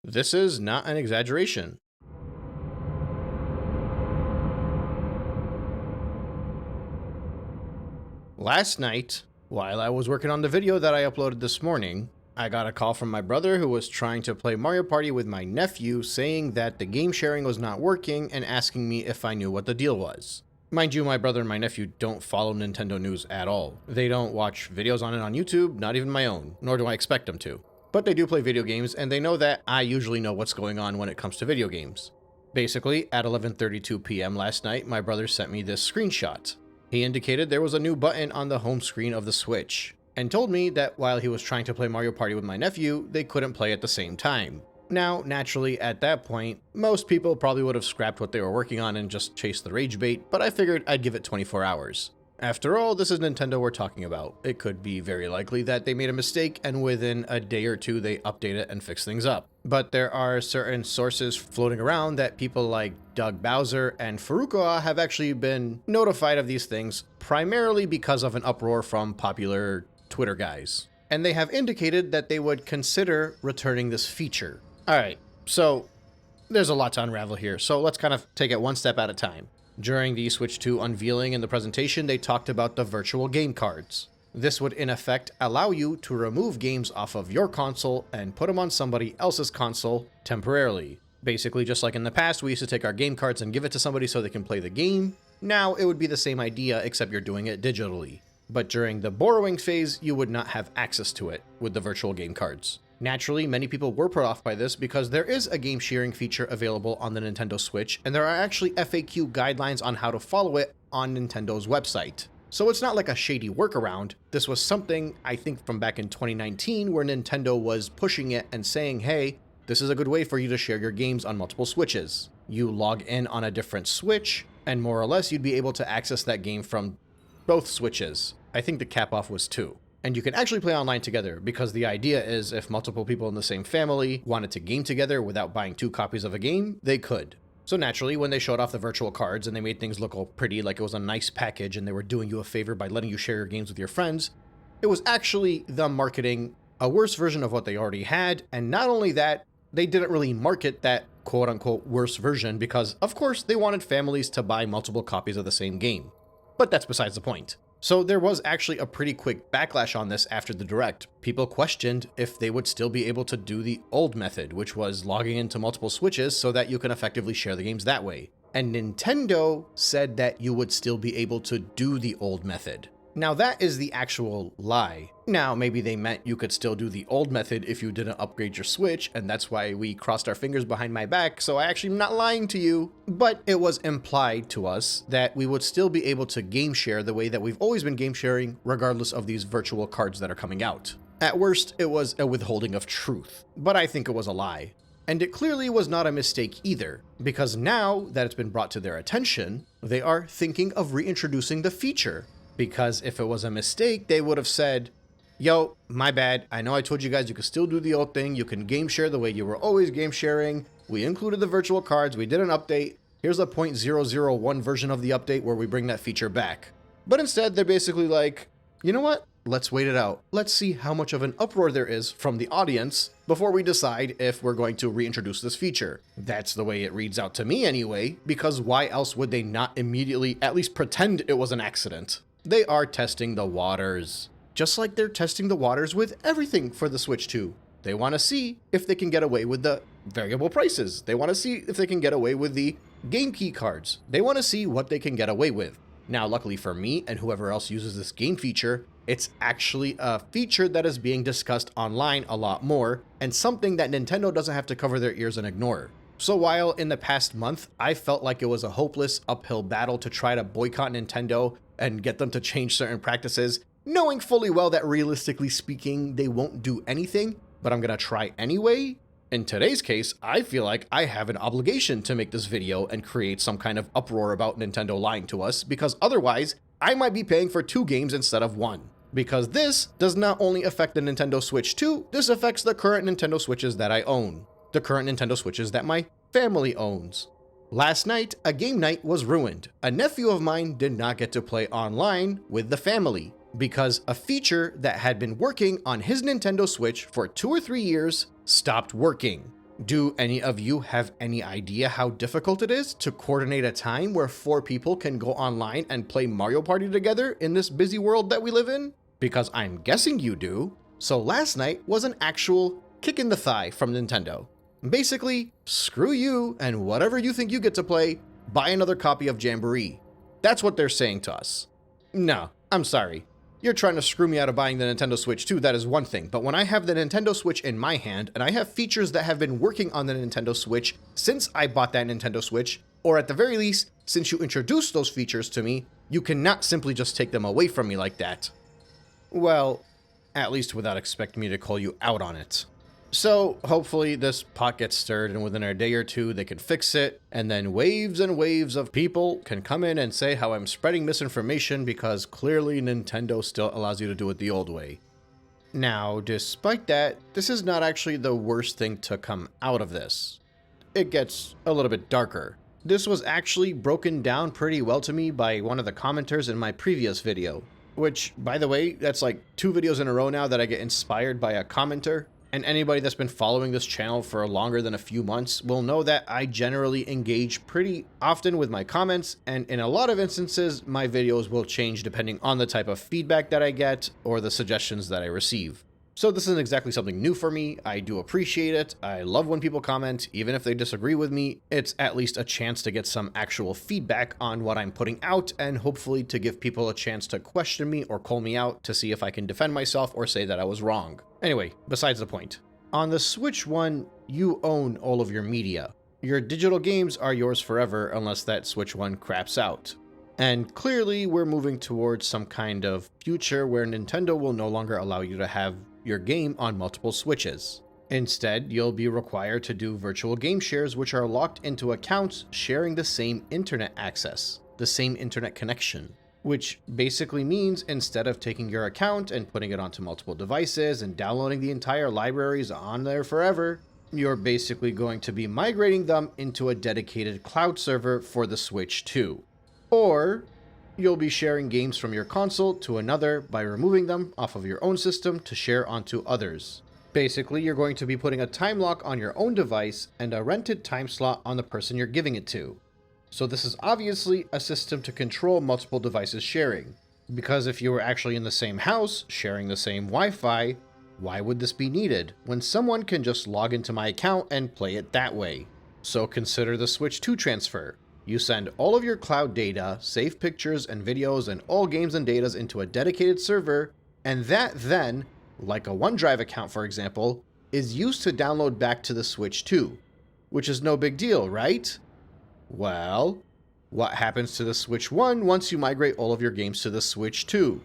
This is not an exaggeration. Last night, while I was working on the video that I uploaded this morning, I got a call from my brother who was trying to play Mario Party with my nephew, saying that the game sharing was not working and asking me if I knew what the deal was. Mind you, my brother and my nephew don't follow Nintendo news at all. They don't watch videos on it on YouTube, not even my own, nor do I expect them to. But they do play video games, and they know that I usually know what's going on when it comes to video games. Basically, at 11:32 p.m. last night, my brother sent me this screenshot. He indicated there was a new button on the home screen of the Switch, and told me that while he was trying to play Mario Party with my nephew, they couldn't play at the same time. Now, naturally, at that point, most people probably would have scrapped what they were working on and just chased the rage bait, but I figured I'd give it 24 hours. After all, this is Nintendo we're talking about. It could be very likely that they made a mistake and within a day or two they update it and fix things up. But there are certain sources floating around that people like Doug Bowser and Furukawa have actually been notified of these things, primarily because of an uproar from popular Twitter guys. And they have indicated that they would consider returning this feature. Alright, so there's a lot to unravel here, so let's kind of take it one step at a time. During the Switch 2 unveiling in the presentation, they talked about the virtual game cards. This would in effect allow you to remove games off of your console and put them on somebody else's console temporarily. Basically, just like in the past, we used to take our game cards and give it to somebody so they can play the game. Now it would be the same idea, except you're doing it digitally. But during the borrowing phase, you would not have access to it with the virtual game cards. Naturally, many people were put off by this because there is a game sharing feature available on the Nintendo Switch, and there are actually FAQ guidelines on how to follow it on Nintendo's website. So it's not like a shady workaround. This was something, I think, from back in 2019 where Nintendo was pushing it and saying, hey, this is a good way for you to share your games on multiple Switches. You log in on a different Switch, and more or less you'd be able to access that game from both Switches. I think the cap-off was 2. And you can actually play online together, because the idea is if multiple people in the same family wanted to game together without buying 2 copies of a game, they could. So naturally, when they showed off the virtual cards and they made things look all pretty, like it was a nice package and they were doing you a favor by letting you share your games with your friends, it was actually them marketing a worse version of what they already had. And not only that, they didn't really market that quote-unquote worse version because, of course, they wanted families to buy multiple copies of the same game. But that's besides the point. So there was actually a pretty quick backlash on this after the Direct. People questioned if they would still be able to do the old method, which was logging into multiple Switches so that you can effectively share the games that way. And Nintendo said that you would still be able to do the old method. Now that is the actual lie. Now maybe they meant you could still do the old method if you didn't upgrade your Switch, and that's why we crossed our fingers behind my back, so I actually am not lying to you. But it was implied to us that we would still be able to game share the way that we've always been game sharing, regardless of these virtual cards that are coming out. At worst, it was a withholding of truth, but I think it was a lie. And it clearly was not a mistake either, because now that it's been brought to their attention, they are thinking of reintroducing the feature. Because if it was a mistake, they would have said, yo, my bad, I know I told you guys you could still do the old thing, you can game share the way you were always game sharing, we included the virtual cards, we did an update, here's a 0.001 version of the update where we bring that feature back. But instead, they're basically like, you know what? Let's wait it out. Let's see how much of an uproar there is from the audience before we decide if we're going to reintroduce this feature. That's the way it reads out to me anyway, because why else would they not immediately at least pretend it was an accident? They are testing the waters. Just like they're testing the waters with everything for the Switch 2. They want to see if they can get away with the variable prices. They want to see if they can get away with the game key cards. They want to see what they can get away with. Now, luckily for me and whoever else uses this game feature, it's actually a feature that is being discussed online a lot more, and something that Nintendo doesn't have to cover their ears and ignore. So while in the past month, I felt like it was a hopeless uphill battle to try to boycott Nintendo and get them to change certain practices, knowing fully well that realistically speaking, they won't do anything, but I'm gonna try anyway. In today's case, I feel like I have an obligation to make this video and create some kind of uproar about Nintendo lying to us, because otherwise, I might be paying for 2 games instead of 1. Because this does not only affect the Nintendo Switch 2, this affects the current Nintendo Switches that I own. The current Nintendo Switches that my family owns. Last night, a game night was ruined. A nephew of mine did not get to play online with the family because a feature that had been working on his Nintendo Switch for 2 or 3 years stopped working. Do any of you have any idea how difficult it is to coordinate a time where 4 people can go online and play Mario Party together in this busy world that we live in? Because I'm guessing you do. So last night was an actual kick in the thigh from Nintendo. Basically, screw you and whatever you think you get to play, buy another copy of Jamboree. That's what they're saying to us. No, I'm sorry. You're trying to screw me out of buying the Nintendo Switch 2, that is one thing, but when I have the Nintendo Switch in my hand, and I have features that have been working on the Nintendo Switch since I bought that Nintendo Switch, or at the very least, since you introduced those features to me, you cannot simply just take them away from me like that. Well, at least without expecting me to call you out on it. So hopefully this pot gets stirred and within a day or two they can fix it, and then waves and waves of people can come in and say how I'm spreading misinformation because clearly Nintendo still allows you to do it the old way. Now, despite that, this is not actually the worst thing to come out of this. It gets a little bit darker. This was actually broken down pretty well to me by one of the commenters in my previous video, which, by the way, that's like 2 videos in a row now that I get inspired by a commenter. And anybody that's been following this channel for longer than a few months will know that I generally engage pretty often with my comments, and in a lot of instances, my videos will change depending on the type of feedback that I get or the suggestions that I receive. So this isn't exactly something new for me. I do appreciate it. I love when people comment, even if they disagree with me. It's at least a chance to get some actual feedback on what I'm putting out, and hopefully to give people a chance to question me or call me out to see if I can defend myself or say that I was wrong. Anyway, besides the point. On the Switch 1, you own all of your media. Your digital games are yours forever unless that Switch 1 craps out. And clearly, we're moving towards some kind of future where Nintendo will no longer allow you to have your game on multiple Switches. Instead, you'll be required to do virtual game shares, which are locked into accounts sharing the same internet access, the same internet connection. Which basically means instead of taking your account and putting it onto multiple devices and downloading the entire libraries on there forever, you're basically going to be migrating them into a dedicated cloud server for the Switch 2. Or you'll be sharing games from your console to another by removing them off of your own system to share onto others. Basically, you're going to be putting a time lock on your own device and a rented time slot on the person you're giving it to. So this is obviously a system to control multiple devices sharing, because if you were actually in the same house, sharing the same Wi-Fi, why would this be needed when someone can just log into my account and play it that way? So consider the Switch 2 transfer. You send all of your cloud data, save pictures and videos and all games and datas into a dedicated server, and that then, like a OneDrive account for example, is used to download back to the Switch 2, which is no big deal, right? Well, what happens to the Switch 1 once you migrate all of your games to the Switch 2?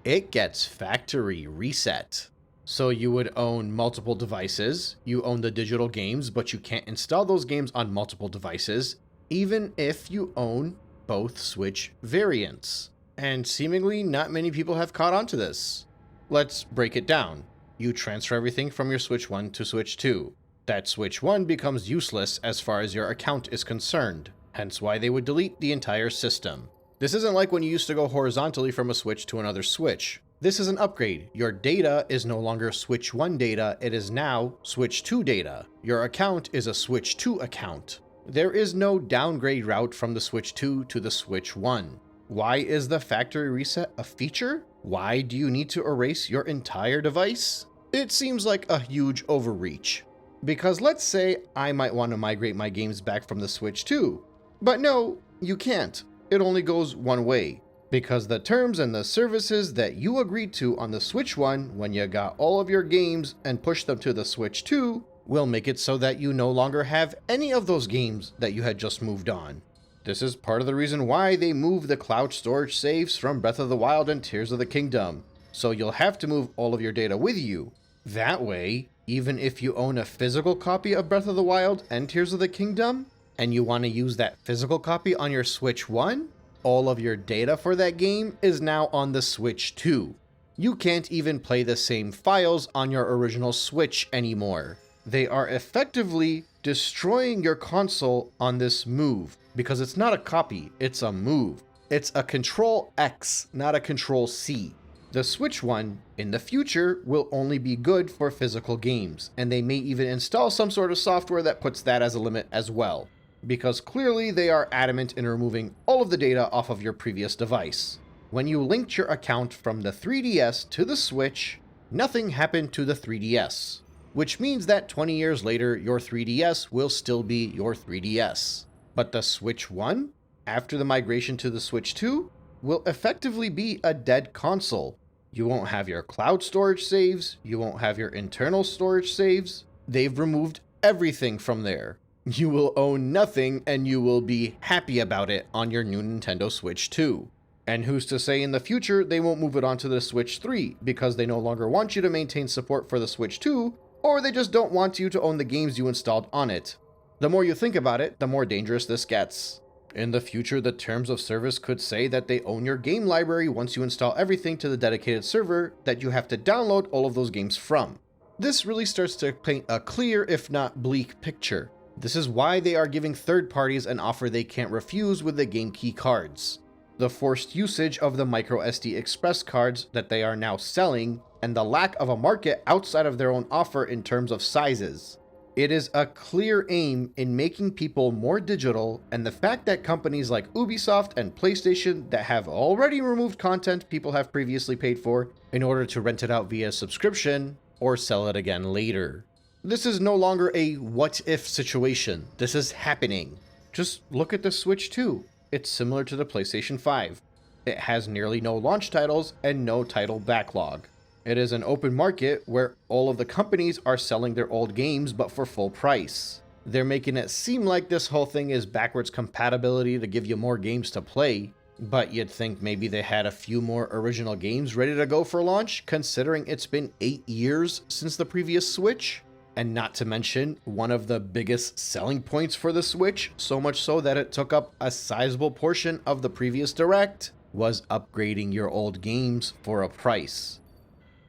It gets factory reset. So you would own multiple devices, you own the digital games, but you can't install those games on multiple devices, even if you own both Switch variants. And seemingly not many people have caught on to this. Let's break it down. You transfer everything from your Switch 1 to Switch 2. That Switch 1 becomes useless as far as your account is concerned, hence why they would delete the entire system. This isn't like when you used to go horizontally from a Switch to another Switch. This is an upgrade. Your data is no longer Switch 1 data, it is now Switch 2 data. Your account is a Switch 2 account. There is no downgrade route from the Switch 2 to the Switch 1. Why is the factory reset a feature? Why do you need to erase your entire device? It seems like a huge overreach. Because let's say I might want to migrate my games back from the Switch 2. But no, you can't. It only goes one way. Because the terms and the services that you agreed to on the Switch 1 when you got all of your games and pushed them to the Switch 2 will make it so that you no longer have any of those games that you had just moved on. This is part of the reason why they moved the cloud storage saves from Breath of the Wild and Tears of the Kingdom. So you'll have to move all of your data with you. That way, even if you own a physical copy of Breath of the Wild and Tears of the Kingdom, and you want to use that physical copy on your Switch 1, all of your data for that game is now on the Switch 2. You can't even play the same files on your original Switch anymore. They are effectively destroying your console on this move, because it's not a copy, it's a move. It's a Control X, not a Control C. The Switch one, in the future, will only be good for physical games, and they may even install some sort of software that puts that as a limit as well, because clearly they are adamant in removing all of the data off of your previous device. When you linked your account from the 3DS to the Switch, nothing happened to the 3DS, which means that 20 years later, your 3DS will still be your 3DS. But the Switch 1, after the migration to the Switch 2, will effectively be a dead console. You won't have your cloud storage saves, you won't have your internal storage saves. They've removed everything from there. You will own nothing, and you will be happy about it on your new Nintendo Switch 2. And who's to say in the future they won't move it onto the Switch 3 because they no longer want you to maintain support for the Switch 2, or they just don't want you to own the games you installed on it. The more you think about it, the more dangerous this gets. In the future, the terms of service could say that they own your game library once you install everything to the dedicated server that you have to download all of those games from. This really starts to paint a clear, if not bleak, picture. This is why they are giving third parties an offer they can't refuse with the game key cards. The forced usage of the microSD Express cards that they are now selling, and the lack of a market outside of their own offer in terms of sizes. It is a clear aim in making people more digital, and the fact that companies like Ubisoft and PlayStation that have already removed content people have previously paid for in order to rent it out via subscription or sell it again later. This is no longer a what-if situation. This is happening. Just look at the Switch 2. It's similar to the PlayStation 5. It has nearly no launch titles and no title backlog. It is an open market where all of the companies are selling their old games but for full price. They're making it seem like this whole thing is backwards compatibility to give you more games to play, but you'd think maybe they had a few more original games ready to go for launch, considering it's been 8 years since the previous Switch. And not to mention, one of the biggest selling points for the Switch, so much so that it took up a sizable portion of the previous Direct, was upgrading your old games for a price.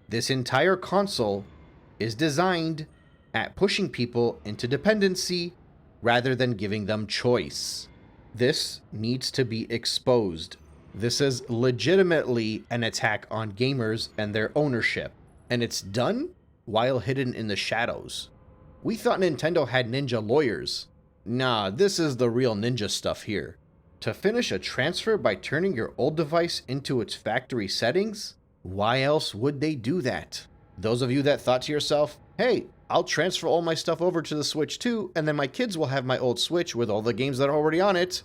This entire console is designed at pushing people into dependency rather than giving them choice. This needs to be exposed. This is legitimately an attack on gamers and their ownership, and it's done while hidden in the shadows. We thought Nintendo had ninja lawyers. Nah, this is the real ninja stuff here. To finish a transfer by turning your old device into its factory settings? Why else would they do that? Those of you that thought to yourself, hey, I'll transfer all my stuff over to the Switch 2, and then my kids will have my old Switch with all the games that are already on it.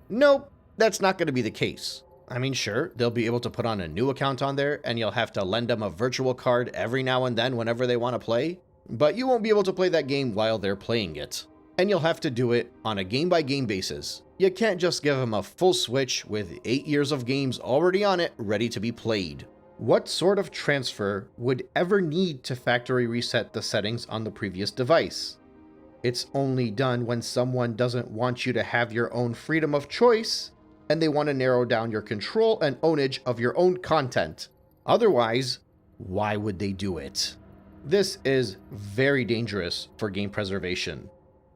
Nope, that's not going to be the case. I mean, sure, they'll be able to put on a new account on there, and you'll have to lend them a virtual card every now and then whenever they want to play, but you won't be able to play that game while they're playing it. And you'll have to do it on a game-by-game basis. You can't just give them a full Switch with 8 years of games already on it ready to be played. What sort of transfer would ever need to factory reset the settings on the previous device? It's only done when someone doesn't want you to have your own freedom of choice, and they want to narrow down your control and ownage of your own content. Otherwise, why would they do it? This is very dangerous for game preservation.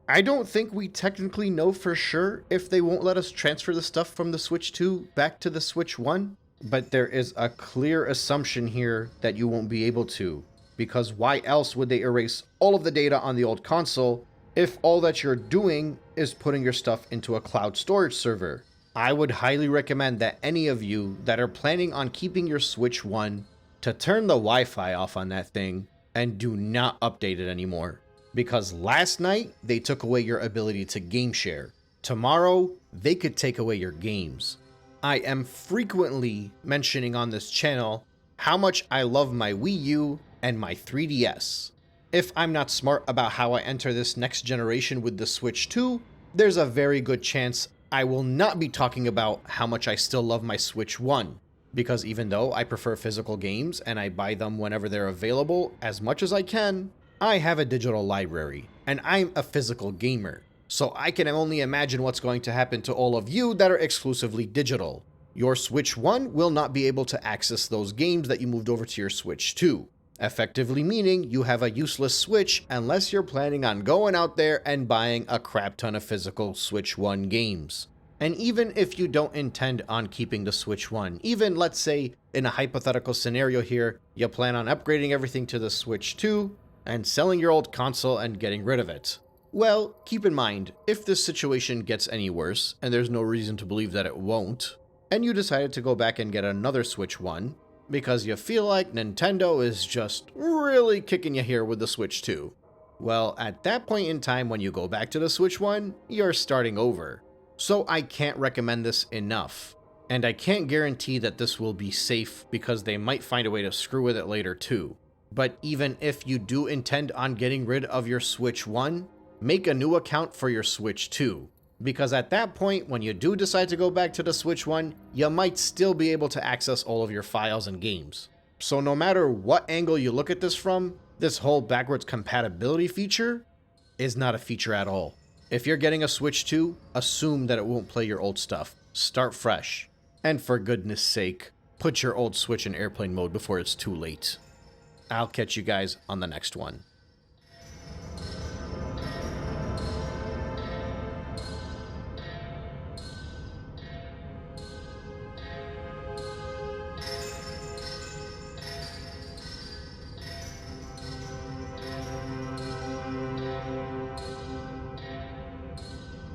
I don't think we technically know for sure if they won't let us transfer the stuff from the Switch 2 back to the Switch 1, but there is a clear assumption here that you won't be able to, because why else would they erase all of the data on the old console if all that you're doing is putting your stuff into a cloud storage server? I would highly recommend that any of you that are planning on keeping your Switch 1 to turn the Wi-Fi off on that thing and do not update it anymore. Because last night, they took away your ability to game share. Tomorrow, they could take away your games. I am frequently mentioning on this channel how much I love my Wii U and my 3DS. If I'm not smart about how I enter this next generation with the Switch 2, there's a very good chance I will not be talking about how much I still love my Switch 1. Because even though I prefer physical games and I buy them whenever they're available as much as I can, I have a digital library, and I'm a physical gamer. So I can only imagine what's going to happen to all of you that are exclusively digital. Your Switch 1 will not be able to access those games that you moved over to your Switch 2. Effectively meaning you have a useless Switch unless you're planning on going out there and buying a crap ton of physical Switch 1 games. And even if you don't intend on keeping the Switch 1, even let's say in a hypothetical scenario here, you plan on upgrading everything to the Switch 2 and selling your old console and getting rid of it. Well, keep in mind, if this situation gets any worse, and there's no reason to believe that it won't, and you decided to go back and get another Switch 1, because you feel like Nintendo is just really kicking you here with the Switch 2. Well, at that point in time when you go back to the Switch 1, you're starting over. So I can't recommend this enough. And I can't guarantee that this will be safe because they might find a way to screw with it later too. But even if you do intend on getting rid of your Switch 1, make a new account for your Switch 2. Because at that point, when you do decide to go back to the Switch 1, you might still be able to access all of your files and games. So no matter what angle you look at this from, this whole backwards compatibility feature is not a feature at all. If you're getting a Switch 2, assume that it won't play your old stuff. Start fresh. And for goodness sake, put your old Switch in airplane mode before it's too late. I'll catch you guys on the next one.